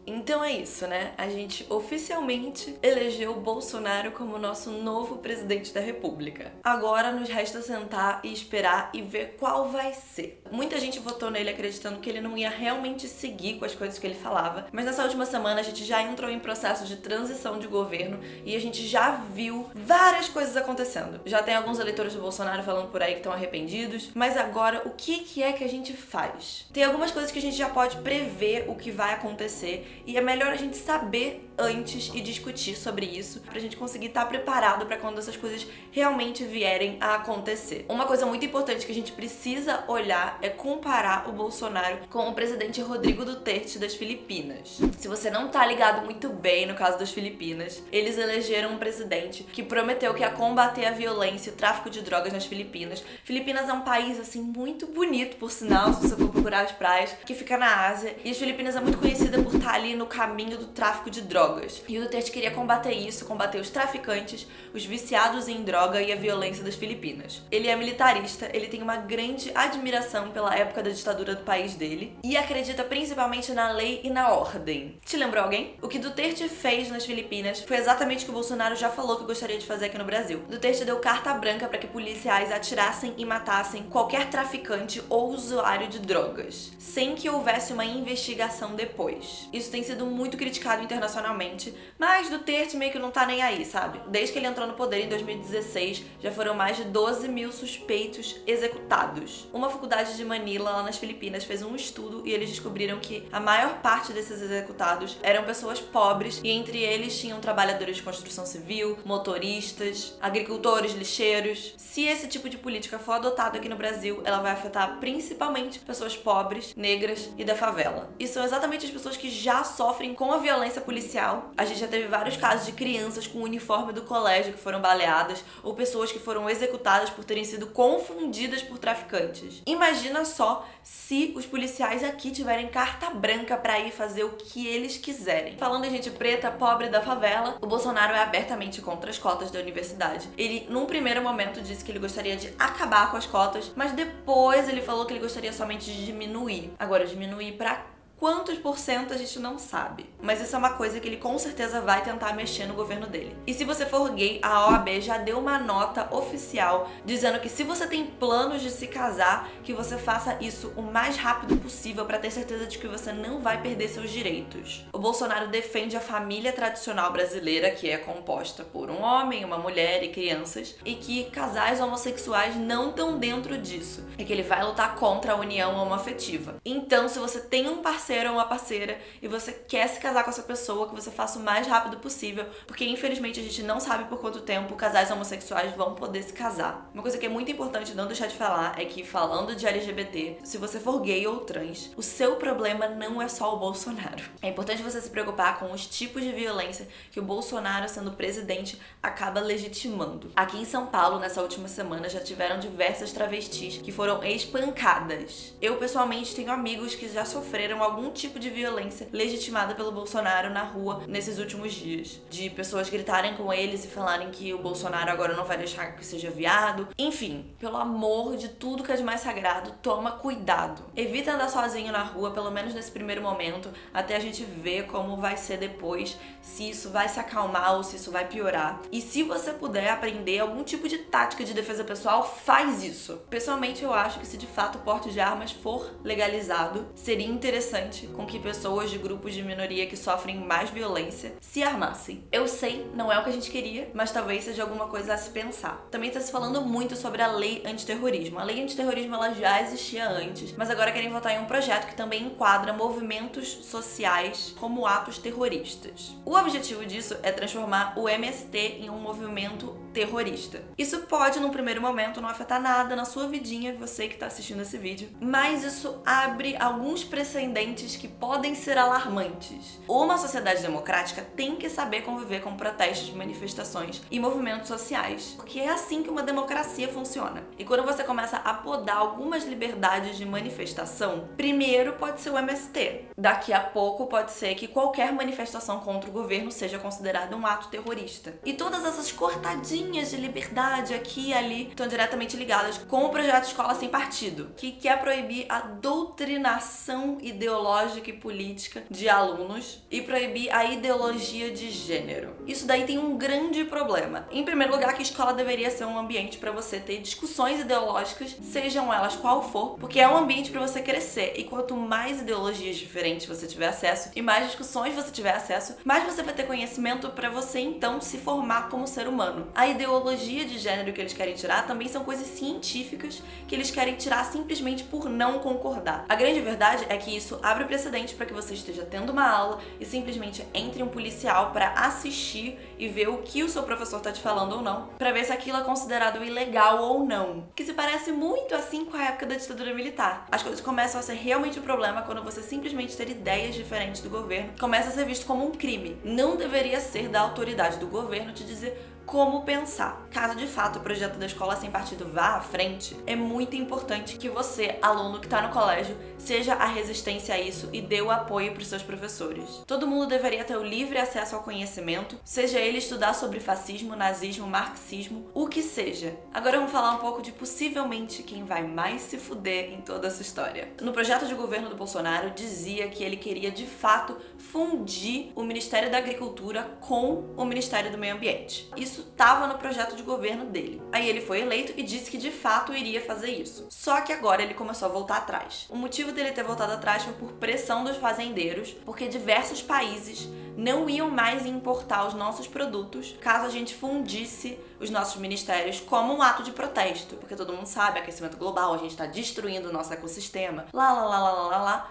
Então é isso, né? A gente oficialmente elegeu o Bolsonaro como nosso novo presidente da República. Agora nos resta sentar e esperar e ver qual vai ser. Muita gente votou nele acreditando que ele não ia realmente seguir com as coisas que ele falava, mas nessa última semana a gente já entrou em processo de transição de governo e a gente já viu várias coisas acontecendo. Já tem alguns eleitores do Bolsonaro falando por aí que estão arrependidos, mas agora o que é que a gente faz? Tem algumas coisas que a gente já pode prever o que vai acontecer e é melhor a gente saber antes e discutir sobre isso pra gente conseguir estar preparado pra quando essas coisas realmente vierem a acontecer. Uma coisa muito importante que a gente precisa olhar é comparar o Bolsonaro com o presidente Rodrigo Duterte das Filipinas. Se você não tá ligado muito bem no caso das Filipinas, eles elegeram um presidente que prometeu que ia combater a violência e o tráfico de drogas nas Filipinas. Filipinas é um país, assim, muito bonito, por sinal, se você for procurar as praias, que fica na Ásia, e as Filipinas é muito conhecida por estar ali no caminho do tráfico de drogas. E o Duterte queria combater isso, combater os traficantes, os viciados em droga e a violência das Filipinas. Ele é militarista, ele tem uma grande admiração pela época da ditadura do país dele e acredita principalmente na lei e na ordem. Te lembrou alguém? O que Duterte fez nas Filipinas foi exatamente o que o Bolsonaro já falou que gostaria de fazer aqui no Brasil. Duterte deu carta branca para que policiais atirassem e matassem qualquer traficante ou usuário de drogas, sem que houvesse uma investigação depois. Isso tem sido muito criticado internacionalmente, mas Duterte meio que não tá nem aí, sabe? Desde que ele entrou no poder em 2016, já foram mais de 12 mil suspeitos executados. Uma faculdade de Manila, lá nas Filipinas, fez um estudo e eles descobriram que a maior parte desses executados eram pessoas pobres e entre eles tinham trabalhadores de construção civil, motoristas, agricultores, lixeiros. Se esse tipo de política for adotado aqui no Brasil, ela vai afetar principalmente pessoas pobres, negras e da favela. E são exatamente as pessoas que já sofrem com a violência policial. A gente já teve vários casos de crianças com o uniforme do colégio que foram baleadas ou pessoas que foram executadas por terem sido confundidas por traficantes. Imagina só se os policiais aqui tiverem carta branca pra ir fazer o que eles quiserem. Falando em gente preta, pobre da favela, o Bolsonaro é abertamente contra as cotas da universidade. Ele, num primeiro momento, disse que ele gostaria de acabar com as cotas, mas depois ele falou que ele gostaria somente de diminuir. Agora, diminuir pra quantos por cento a gente não sabe. Mas isso é uma coisa que ele com certeza vai tentar mexer no governo dele. E se você for gay, a OAB já deu uma nota oficial dizendo que se você tem planos de se casar, que você faça isso o mais rápido possível para ter certeza de que você não vai perder seus direitos. O Bolsonaro defende a família tradicional brasileira, que é composta por um homem, uma mulher e crianças, e que casais homossexuais não estão dentro disso. É que ele vai lutar contra a união homoafetiva. Então, se você tem um parceiro ou uma parceira e você quer se casar com essa pessoa, que você faça o mais rápido possível, porque infelizmente a gente não sabe por quanto tempo casais homossexuais vão poder se casar. Uma coisa que é muito importante não deixar de falar é que, falando de LGBT, se você for gay ou trans, o seu problema não é só o Bolsonaro. É importante você se preocupar com os tipos de violência que o Bolsonaro, sendo presidente, acaba legitimando. Aqui em São Paulo, nessa última semana, já tiveram diversas travestis que foram espancadas. Eu, pessoalmente, tenho amigos que já sofreram algum tipo de violência legitimada pelo Bolsonaro na rua nesses últimos dias. De pessoas gritarem com eles e falarem que o Bolsonaro agora não vai deixar que seja viado. Enfim, pelo amor de tudo que é de mais sagrado, toma cuidado. Evita andar sozinho na rua, pelo menos nesse primeiro momento, até a gente ver como vai ser depois, se isso vai se acalmar ou se isso vai piorar. E se você puder aprender algum tipo de tática de defesa pessoal, faz isso. Pessoalmente, eu acho que se de fato o porte de armas for legalizado, seria interessante com que pessoas de grupos de minoria que sofrem mais violência se armassem. Eu sei, não é o que a gente queria, mas talvez seja alguma coisa a se pensar. Também está se falando muito sobre a lei antiterrorismo. A lei antiterrorismo ela já existia antes, mas agora querem votar em um projeto que também enquadra movimentos sociais como atos terroristas. O objetivo disso é transformar o MST em um movimento terrorista. Isso pode, num primeiro momento, não afetar nada na sua vidinha, você que está assistindo esse vídeo, mas isso abre alguns precedentes que podem ser alarmantes. Uma sociedade democrática tem que saber conviver com protestos, manifestações e movimentos sociais, porque é assim que uma democracia funciona. E quando você começa a podar algumas liberdades de manifestação, primeiro pode ser o MST. Daqui a pouco pode ser que qualquer manifestação contra o governo seja considerada um ato terrorista. E todas essas cortadinhas pontinhas de liberdade aqui e ali estão diretamente ligadas com o projeto Escola Sem Partido, que quer proibir a doutrinação ideológica e política de alunos e proibir a ideologia de gênero. Isso daí tem um grande problema. Em primeiro lugar, que a escola deveria ser um ambiente para você ter discussões ideológicas, sejam elas qual for, porque é um ambiente para você crescer. E quanto mais ideologias diferentes você tiver acesso e mais discussões você tiver acesso, mais você vai ter conhecimento para você então se formar como ser humano. A ideologia de gênero que eles querem tirar também são coisas científicas que eles querem tirar simplesmente por não concordar. A grande verdade é que isso abre precedente para que você esteja tendo uma aula e simplesmente entre um policial para assistir e ver o que o seu professor tá te falando ou não, para ver se aquilo é considerado ilegal ou não. Que se parece muito assim com a época da ditadura militar. As coisas começam a ser realmente um problema quando você simplesmente ter ideias diferentes do governo começa a ser visto como um crime. Não deveria ser da autoridade do governo te dizer como pensar. Caso de fato o projeto da Escola Sem Partido vá à frente, é muito importante que você, aluno que está no colégio, seja a resistência a isso e dê o apoio para os seus professores. Todo mundo deveria ter o livre acesso ao conhecimento, seja ele estudar sobre fascismo, nazismo, marxismo, o que seja. Agora vamos falar um pouco de possivelmente quem vai mais se fuder em toda essa história. No projeto de governo do Bolsonaro dizia que ele queria de fato fundir o Ministério da Agricultura com o Ministério do Meio Ambiente. Isso estava no projeto de governo dele. Aí ele foi eleito e disse que de fato iria fazer isso. Só que agora ele começou a voltar atrás. O motivo dele ter voltado atrás foi por pressão dos fazendeiros, porque diversos países não iam mais importar os nossos produtos caso a gente fundisse os nossos ministérios como um ato de protesto. Porque todo mundo sabe, aquecimento global, a gente está destruindo o nosso ecossistema,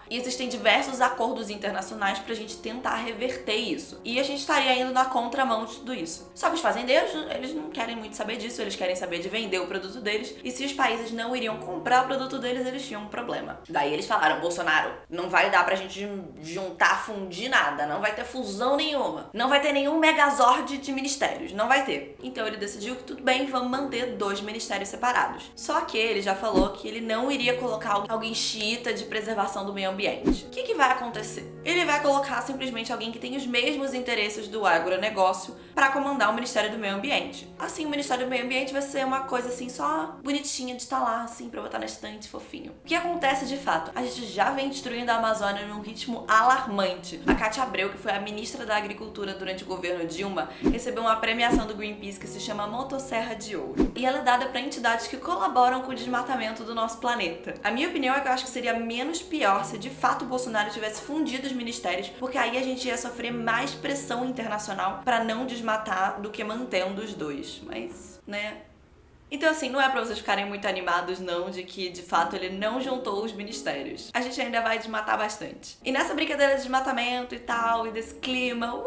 E existem diversos acordos internacionais pra gente tentar reverter isso. E a gente estaria indo na contramão de tudo isso. Só que os fazendeiros, eles não querem muito saber disso, eles querem saber de vender o produto deles. E se os países não iriam comprar o produto deles, eles tinham um problema. Daí eles falaram, Bolsonaro, não vai dar pra gente juntar, fundir nada, não vai ter fusão nenhuma. Não vai ter nenhum megazord de ministérios, não vai ter. Então ele decidiu que tudo bem, vamos manter 2 ministérios separados. Só que ele já falou que ele não iria colocar alguém xiita de preservação do meio ambiente. O que vai acontecer? Ele vai colocar simplesmente alguém que tem os mesmos interesses do agronegócio para comandar o Ministério do Meio Ambiente. Assim, o Ministério do Meio Ambiente vai ser uma coisa assim, só bonitinha de estar lá, assim, pra botar na estante, fofinho. O que acontece de fato? A gente já vem destruindo a Amazônia num ritmo alarmante. A Cátia Abreu, que foi a ministra da Agricultura durante o governo Dilma, recebeu uma premiação do Greenpeace que se chama Motosserra de Ouro. E ela é dada para entidades que colaboram com o desmatamento do nosso planeta. A minha opinião é que eu acho que seria menos pior se de fato o Bolsonaro tivesse fundido os ministérios, porque aí a gente ia sofrer mais pressão internacional para não desmatar do que mantendo os dois. Mas, né? Então assim, não é pra vocês ficarem muito animados não, de que de fato ele não juntou os ministérios. A gente ainda vai desmatar bastante. E nessa brincadeira de desmatamento e tal, e desse clima,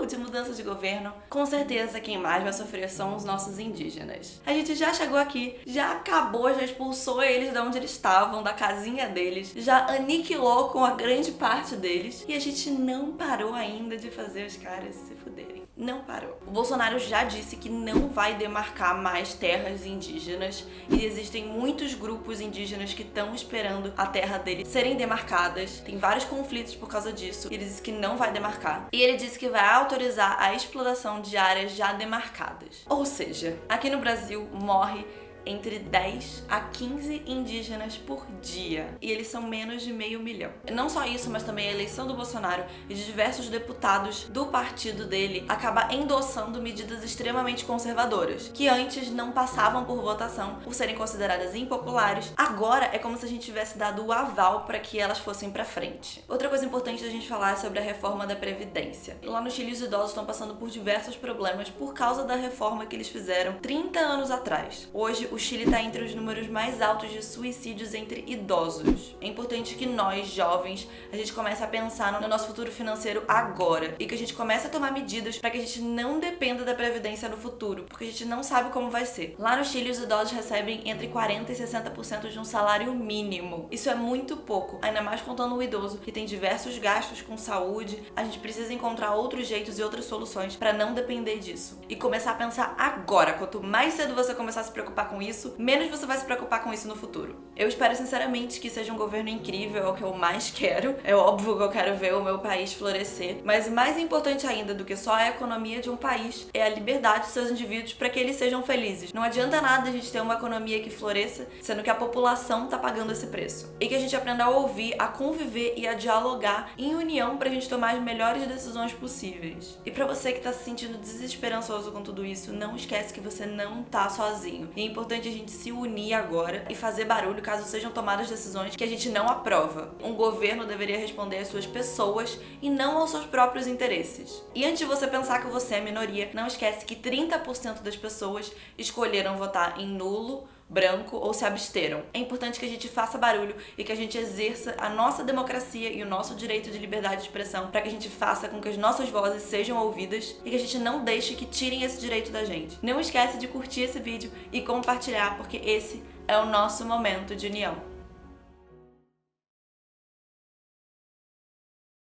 de mudança de governo, com certeza quem mais vai sofrer são os nossos indígenas. A gente já chegou aqui, já acabou, já expulsou eles de onde eles estavam, da casinha deles, já aniquilou com a grande parte deles, e a gente não parou ainda de fazer os caras se fuderem. Não parou. O Bolsonaro já disse que não vai demarcar mais terras indígenas e existem muitos grupos indígenas que estão esperando a terra dele serem demarcadas. Tem vários conflitos por causa disso. Ele disse que não vai demarcar. E ele disse que vai autorizar a exploração de áreas já demarcadas. Ou seja, aqui no Brasil morre entre 10 a 15 indígenas por dia. E eles são menos de 500 mil. Não só isso, mas também a eleição do Bolsonaro e de diversos deputados do partido dele acaba endossando medidas extremamente conservadoras, que antes não passavam por votação por serem consideradas impopulares. Agora é como se a gente tivesse dado o aval para que elas fossem para frente. Outra coisa importante da gente falar é sobre a reforma da Previdência. Lá no Chile, os idosos estão passando por diversos problemas por causa da reforma que eles fizeram 30 anos atrás. Hoje, o Chile está entre os números mais altos de suicídios entre idosos. É importante que nós, jovens, a gente comece a pensar no nosso futuro financeiro agora e que a gente comece a tomar medidas para que a gente não dependa da Previdência no futuro, porque a gente não sabe como vai ser. Lá no Chile, os idosos recebem entre 40% e 60% de um salário mínimo. Isso é muito pouco, ainda mais contando o idoso, que tem diversos gastos com saúde. A gente precisa encontrar outros jeitos e outras soluções para não depender disso. E começar a pensar agora. Quanto mais cedo você começar a se preocupar com isso, menos você vai se preocupar com isso no futuro. Eu espero sinceramente que seja um governo incrível, é o que eu mais quero. É óbvio que eu quero ver o meu país florescer, mas mais importante ainda do que só a economia de um país é a liberdade dos seus indivíduos para que eles sejam felizes. Não adianta nada a gente ter uma economia que floresça, sendo que a população tá pagando esse preço. E que a gente aprenda a ouvir, a conviver e a dialogar em união pra gente tomar as melhores decisões possíveis. E pra você que tá se sentindo desesperançoso com tudo isso, não esquece que você não tá sozinho. E é importante a gente se unir agora e fazer barulho caso sejam tomadas decisões que a gente não aprova. Um governo deveria responder às suas pessoas e não aos seus próprios interesses. E antes de você pensar que você é minoria, não esquece que 30% das pessoas escolheram votar em nulo, branco ou se absteram. É importante que a gente faça barulho e que a gente exerça a nossa democracia e o nosso direito de liberdade de expressão para que a gente faça com que as nossas vozes sejam ouvidas e que a gente não deixe que tirem esse direito da gente. Não esquece de curtir esse vídeo e compartilhar, porque esse é o nosso momento de união.